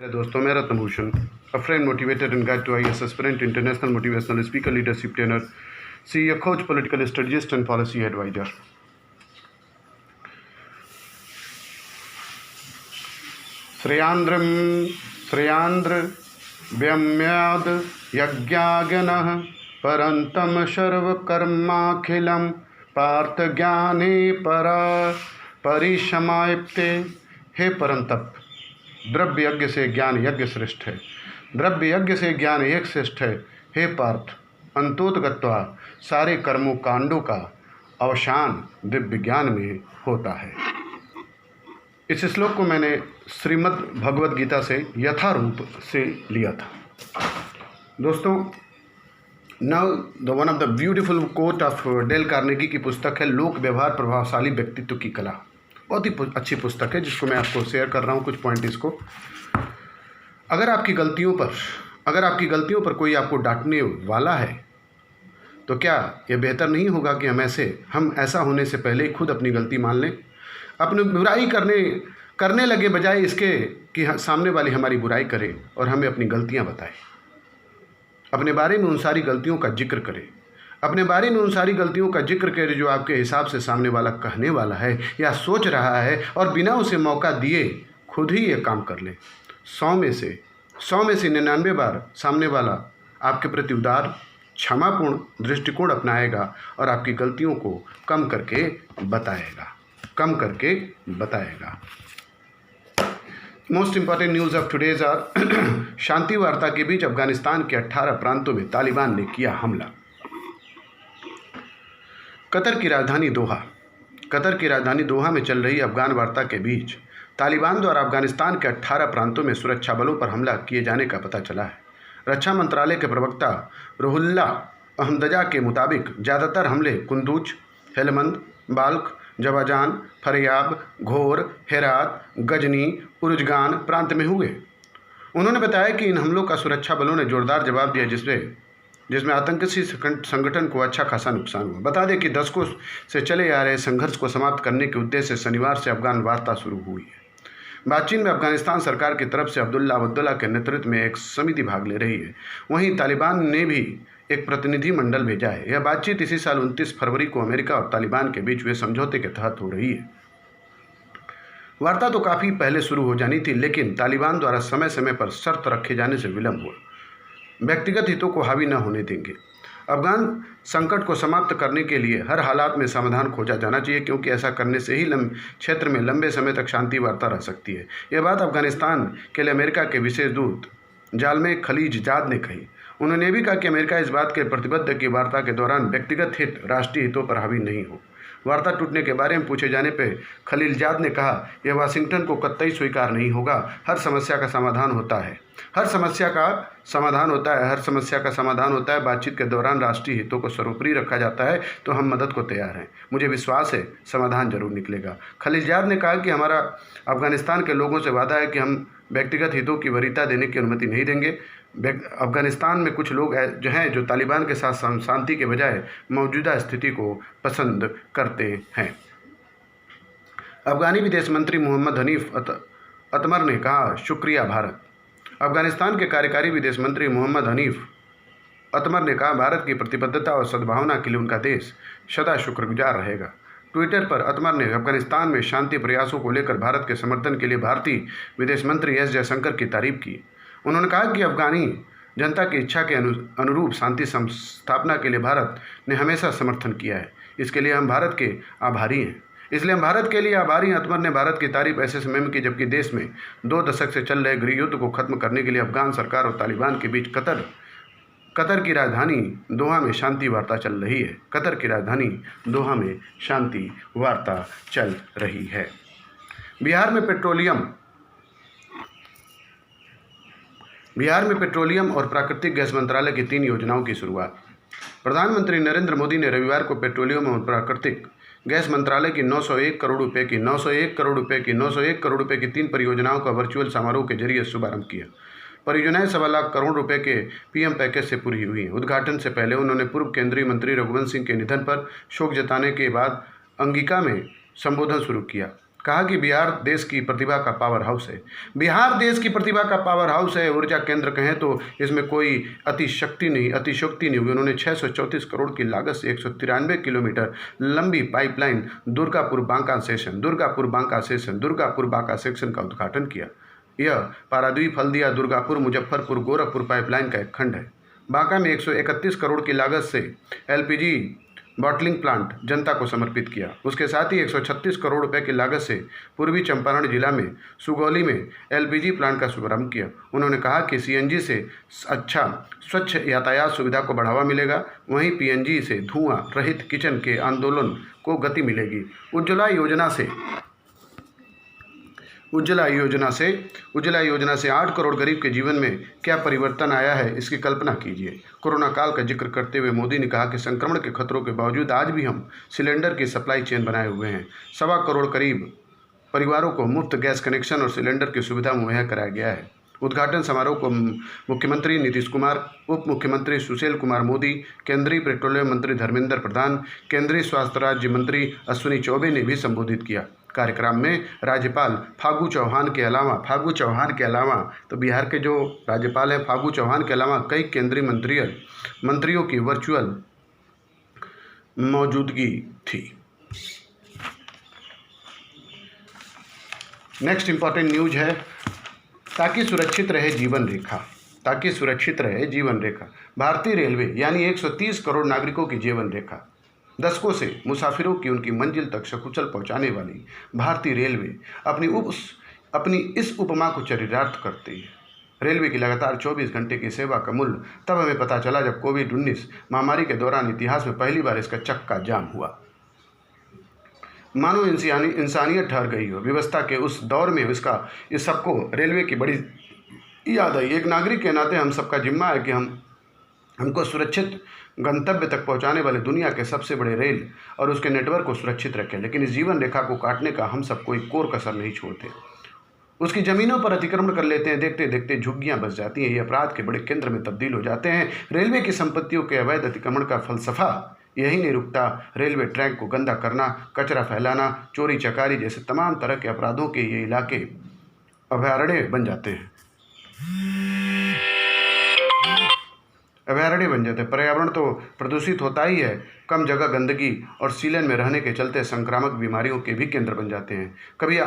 मेरे दोस्तों, मैं रत्नभूषण, a friend, motivator and guide to IAS aspirant, international motivational speaker, leadership trainer, CEO coach, political strategist and policy advisor. श्रेयांद्र व्यम्याद यज्ञागनः परंतम सर्वकर्माखिलं Partha ज्ञाने परिसमाप्ते। हे परंतप, द्रव्य यज्ञ से ज्ञान यज्ञ श्रेष्ठ है। द्रव्य यज्ञ से ज्ञान एक श्रेष्ठ है। हे पार्थ, अंतोतगत्वा सारे कर्मों कांडों का अवसान दिव्य ज्ञान में होता है। इस श्लोक को मैंने श्रीमद् भगवद गीता से यथारूप से लिया था। दोस्तों, now the one of the beautiful quote of Dale Carnegie की पुस्तक है लोक व्यवहार प्रभावशाली व्यक्तित्व की कला। बहुत ही अच्छी पुस्तक है जिसको मैं आपको शेयर कर रहा हूँ कुछ पॉइंट इसको। अगर आपकी गलतियों पर कोई आपको डांटने वाला है तो क्या यह बेहतर नहीं होगा कि हम ऐसा होने से पहले ही खुद अपनी गलती मान लें, अपनी बुराई करने लगे बजाय इसके कि सामने वाली हमारी बुराई करे और हमें अपनी गलतियाँ बताए, अपने बारे में उन सारी गलतियों का जिक्र करे, अपने बारे में उन सारी गलतियों का जिक्र करे जो आपके हिसाब से सामने वाला कहने वाला है या सोच रहा है, और बिना उसे मौका दिए खुद ही ये काम कर ले। 100 में से 99 बार सामने वाला आपके प्रति उदार क्षमापूर्ण दृष्टिकोण अपनाएगा और आपकी गलतियों को कम करके बताएगा। Most important news of today's are शांति वार्ता के बीच अफगानिस्तान के 18 प्रांतों में तालिबान ने किया हमला। कतर की राजधानी दोहा में चल रही अफगान वार्ता के बीच तालिबान द्वारा अफगानिस्तान के 18 प्रांतों में सुरक्षा बलों पर हमला किए जाने का पता चला है। रक्षा मंत्रालय के प्रवक्ता रुहुल्ला अहमदजा के मुताबिक ज़्यादातर हमले कुंदूज, हेलमंद, बाल्क, जवाजान, फरियाब, घोर, हेरात, गजनी, उरुजगान प्रांत में हुए। उन्होंने बताया कि इन हमलों का सुरक्षा बलों ने जोरदार जवाब दिया जिसमें आतंकी संगठन को अच्छा खासा नुकसान हुआ। बता दें कि दशकों से चले आ रहे संघर्ष को समाप्त करने के उद्देश्य से शनिवार से अफगान वार्ता शुरू हुई है। बातचीत में अफगानिस्तान सरकार की तरफ से अब्दुल्ला के नेतृत्व में एक समिति भाग ले रही है। वहीं तालिबान ने भी एक प्रतिनिधि मंडल भेजा है। यह बातचीत इसी साल 29 फरवरी को अमेरिका और तालिबान के बीच हुए समझौते के तहत हो रही है। वार्ता तो काफ़ी पहले शुरू हो जानी थी, लेकिन तालिबान द्वारा समय समय पर शर्त रखे जाने से विलंब हुआ। व्यक्तिगत हितों को हावी न होने देंगे। अफगान संकट को समाप्त करने के लिए हर हालात में समाधान खोजा जाना चाहिए, क्योंकि ऐसा करने से ही क्षेत्र में लंबे समय तक शांति वार्ता रह सकती है। यह बात अफगानिस्तान के लिए अमेरिका के विशेष दूत जालमे खलीलजाद ने कही। उन्होंने ये भी कहा कि अमेरिका इस बात के प्रतिबद्ध कि वार्ता के दौरान व्यक्तिगत हित राष्ट्रीय हितों पर हावी नहीं हो। वार्ता टूटने के बारे में पूछे जाने पर खलीलजाद ने कहा, यह वाशिंगटन को कतई स्वीकार नहीं होगा। हर समस्या का समाधान होता है। हर समस्या का समाधान होता है। बातचीत के दौरान राष्ट्रीय हितों को सर्वोपरि रखा जाता है तो हम मदद को तैयार हैं। मुझे विश्वास है समाधान जरूर निकलेगा। खलीलजाद ने कहा कि हमारा अफगानिस्तान के लोगों से वादा है कि हम व्यक्तिगत हितों की वरीयता देने की अनुमति नहीं देंगे। अफगानिस्तान में कुछ लोग जो तालिबान के साथ शांति के बजाय मौजूदा स्थिति को पसंद करते हैं। अफगानी विदेश मंत्री मोहम्मद हनीफ अतमर ने कहा, शुक्रिया भारत। अफगानिस्तान के कार्यकारी विदेश मंत्री मोहम्मद हनीफ अतमर ने कहा, भारत की प्रतिबद्धता और सद्भावना के लिए उनका देश सदा शुक्रगुजार रहेगा। ट्विटर पर अतमर ने अफगानिस्तान में शांति प्रयासों को लेकर भारत के समर्थन के लिए भारतीय विदेश मंत्री एस जयशंकर की तारीफ की। उन्होंने कहा कि अफगानी जनता की इच्छा के अनुरूप शांति स्थापना के लिए भारत ने हमेशा समर्थन किया है। इसके लिए हम भारत के आभारी हैं। अतमर ने भारत की तारीफ ऐसे समय में की जबकि देश में 2 दशक से चल रहे गृह युद्ध को खत्म करने के लिए अफगान सरकार और तालिबान के बीच कतर की राजधानी दोहा में शांति वार्ता चल रही है। बिहार में पेट्रोलियम और प्राकृतिक गैस मंत्रालय की 3 योजनाओं की शुरुआत। प्रधानमंत्री नरेंद्र मोदी ने रविवार को पेट्रोलियम और प्राकृतिक गैस मंत्रालय की 901 करोड़ रुपए की 3 परियोजनाओं का वर्चुअल समारोह के जरिए शुभारंभ किया। परियोजनाएं 1.25 लाख करोड़ रुपए के पीएम पैकेज से पूरी हुई हैं। उद्घाटन से पहले उन्होंने पूर्व केंद्रीय मंत्री रघुवंश सिंह के निधन पर शोक जताने के बाद अंगिका में संबोधन शुरू किया। कहा कि बिहार देश की प्रतिभा का पावर हाउस है। बिहार देश की प्रतिभा का पावर हाउस है, ऊर्जा केंद्र कहें तो इसमें कोई अतिशक्ति नहीं हुई। उन्होंने 634 करोड़ की लागत से 193 किलोमीटर लंबी पाइपलाइन दुर्गापुर बांका सेक्शन का उद्घाटन किया। यह पारादीप हल्दिया दुर्गापुर मुजफ्फरपुर गोरखपुर पाइपलाइन का एक खंड है। बांका में 131 करोड़ की लागत से एलपीजी बॉटलिंग प्लांट जनता को समर्पित किया। उसके साथ ही 136 करोड़ रुपए की लागत से पूर्वी चंपारण जिला में सुगौली में एलपीजी प्लांट का शुभारंभ किया। उन्होंने कहा कि सीएनजी से स्वच्छ यातायात सुविधा को बढ़ावा मिलेगा, वहीं पीएनजी से धुआं रहित किचन के आंदोलन को गति मिलेगी। उज्ज्वला योजना से 8 करोड़ गरीब के जीवन में क्या परिवर्तन आया है, इसकी कल्पना कीजिए। कोरोना काल का जिक्र करते हुए मोदी ने कहा कि संक्रमण के खतरों के बावजूद आज भी हम सिलेंडर की सप्लाई चेन बनाए हुए हैं। 1.25 करोड़ करीब परिवारों को मुफ्त गैस कनेक्शन और सिलेंडर की सुविधा मुहैया कराया गया है। उद्घाटन समारोह को मुख्यमंत्री नीतीश कुमार, उप मुख्यमंत्री सुशील कुमार मोदी, केंद्रीय पेट्रोलियम मंत्री धर्मेंद्र प्रधान, केंद्रीय स्वास्थ्य राज्य मंत्री अश्विनी चौबे ने भी संबोधित किया। कार्यक्रम में राज्यपाल फागू चौहान के अलावा तो बिहार के जो राज्यपाल हैं फागू चौहान के अलावा कई केंद्रीय मंत्रियों की वर्चुअल मौजूदगी थी। नेक्स्ट इंपॉर्टेंट न्यूज है, ताकि सुरक्षित रहे जीवन रेखा। भारतीय रेलवे यानी 130 करोड़ नागरिकों की जीवन रेखा, दशकों से मुसाफिरों की उनकी मंजिल तक सकुशल पहुंचाने वाली भारतीय रेलवे अपनी इस उपमा को चरितार्थ करती है। रेलवे की लगातार 24 घंटे की सेवा का मूल्य तब हमें पता चला जब कोविड-19 महामारी के दौरान इतिहास में पहली बार इसका चक्का जाम हुआ। मानो इंसानियत ठहर गई हो। व्यवस्था के उस दौर में इस सबको रेलवे की बड़ी याद आई। एक नागरिक के नाते हम सबका जिम्मा है कि हमको सुरक्षित गंतव्य तक पहुंचाने वाले दुनिया के सबसे बड़े रेल और उसके नेटवर्क को सुरक्षित रखें, लेकिन इस जीवन रेखा को काटने का हम सब कोई कोर कसर नहीं छोड़ते। उसकी ज़मीनों पर अतिक्रमण कर लेते हैं, देखते देखते झुग्गियां बस जाती हैं, ये अपराध के बड़े केंद्र में तब्दील हो जाते हैं। रेलवे की संपत्तियों के अवैध अतिक्रमण का फलसफा यही नहीं रुकता। रेलवे ट्रैक को गंदा करना, कचरा फैलाना, चोरी चकारी जैसे तमाम तरह के अपराधों के ये इलाके अभयारण्य बन जाते हैं। पर्यावरण तो प्रदूषित होता ही है, कम जगह गंदगी और सीलन में रहने के चलते संक्रामक बीमारियों के भी केंद्र बन जाते हैं। कभी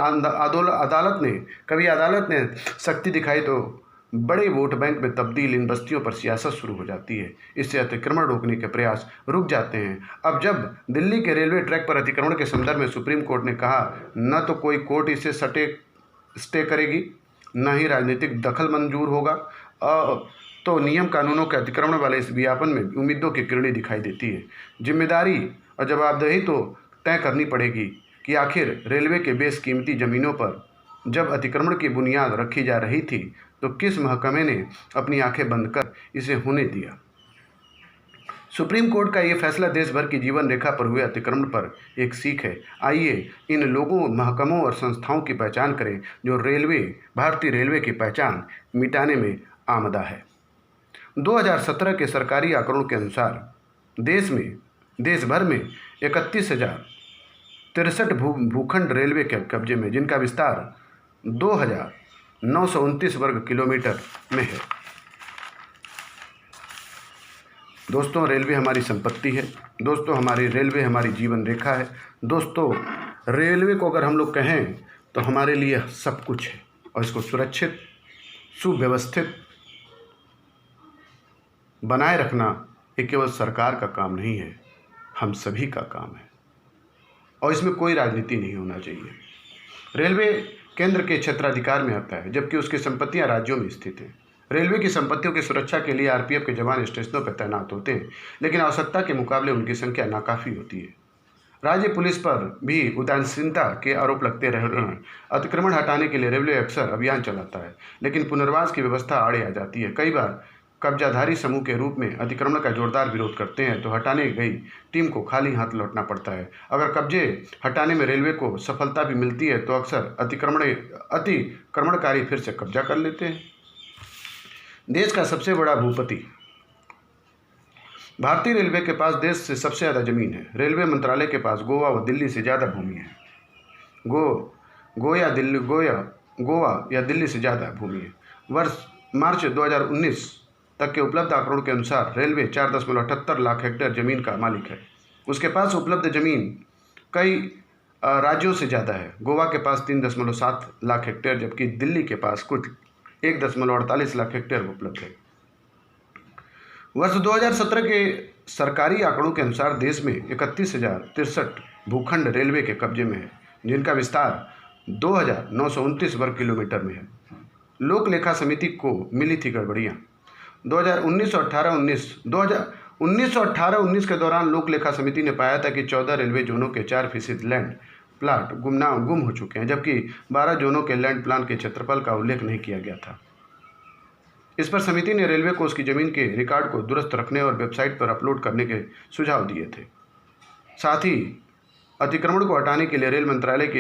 अदालत ने सख्ती दिखाई तो बड़े वोट बैंक में तब्दील इन बस्तियों पर सियासत शुरू हो जाती है। इससे अतिक्रमण रोकने के प्रयास रुक जाते हैं। अब जब दिल्ली के रेलवे ट्रैक पर अतिक्रमण के संदर्भ में सुप्रीम कोर्ट ने कहा न तो कोई कोर्ट इसे स्टे करेगी, न ही राजनीतिक दखल मंजूर होगा, तो नियम कानूनों के अतिक्रमण वाले इस विज्ञापन में उम्मीदों की किरणें दिखाई देती है। जिम्मेदारी और जवाबदेही तो तय करनी पड़ेगी कि आखिर रेलवे के बेशकीमती ज़मीनों पर जब अतिक्रमण की बुनियाद रखी जा रही थी तो किस महकमे ने अपनी आंखें बंद कर इसे होने दिया। सुप्रीम कोर्ट का ये फैसला देश भर की जीवन रेखा पर हुए अतिक्रमण पर एक सीख है। आइए इन लोगों, महकमों और संस्थाओं की पहचान करें जो भारतीय रेलवे की पहचान मिटाने में आमदा है। 2017 के सरकारी आंकड़ों के अनुसार देश भर में 31,063 भूखंड रेलवे के कब्जे में, जिनका विस्तार 2,929 वर्ग किलोमीटर में है। दोस्तों, रेलवे हमारी संपत्ति है। दोस्तों, हमारी रेलवे हमारी जीवन रेखा है। दोस्तों, रेलवे को अगर हम लोग कहें तो हमारे लिए सब कुछ है, और इसको सुरक्षित, सुव्यवस्थित बनाए रखना ये केवल सरकार का काम नहीं है, हम सभी का काम है, और इसमें कोई राजनीति नहीं होना चाहिए। रेलवे केंद्र के क्षेत्राधिकार में आता है, जबकि उसकी संपत्तियां राज्यों में स्थित हैं। रेलवे की संपत्तियों की सुरक्षा के लिए आरपीएफ के जवान स्टेशनों पर तैनात होते हैं, लेकिन आवश्यकता के मुकाबले उनकी संख्या नाकाफ़ी होती है। राज्य पुलिस पर भी उदासीनता के आरोप लगते रहे हैं। अतिक्रमण हटाने के लिए रेलवे अक्सर अभियान चलाता है, लेकिन पुनर्वास की व्यवस्था आड़े आ जाती है। कई बार कब्जाधारी समूह के रूप में अतिक्रमण का जोरदार विरोध करते हैं तो हटाने गई टीम को खाली हाथ लौटना पड़ता है। अगर कब्जे हटाने में रेलवे को सफलता भी मिलती है तो अक्सर अतिक्रमणकारी फिर से कब्जा कर लेते हैं। देश का सबसे बड़ा भूपति भारतीय रेलवे के पास देश से सबसे ज़्यादा जमीन है। रेलवे मंत्रालय के पास गोवा व दिल्ली से ज़्यादा भूमि है। गोवा या दिल्ली से ज़्यादा भूमि है। मार्च 2019 तक के उपलब्ध आंकड़ों के अनुसार रेलवे 4.78 लाख हेक्टेयर ज़मीन का मालिक है। उसके पास उपलब्ध ज़मीन कई राज्यों से ज़्यादा है। गोवा के पास 3.7 लाख हेक्टेयर, जबकि दिल्ली के पास कुल 1.48 लाख हेक्टेयर उपलब्ध है। वर्ष 2017 के सरकारी आंकड़ों के अनुसार देश में 31,063 भूखंड रेलवे के कब्जे में है, जिनका विस्तार 2,929 वर्ग किलोमीटर में है। लोक लेखा समिति को मिली थी गड़बड़ियाँ। 1918-19 के दौरान लोक लेखा समिति ने पाया था कि 14 रेलवे जोनों के 4% लैंड प्लाट गुम हो चुके हैं, जबकि 12 जोनों के लैंड प्लान के क्षेत्रफल का उल्लेख नहीं किया गया था। इस पर समिति ने रेलवे को उसकी जमीन के रिकॉर्ड को दुरुस्त रखने और वेबसाइट पर अपलोड करने के सुझाव दिए थे। साथ ही अतिक्रमण को हटाने के लिए रेल मंत्रालय के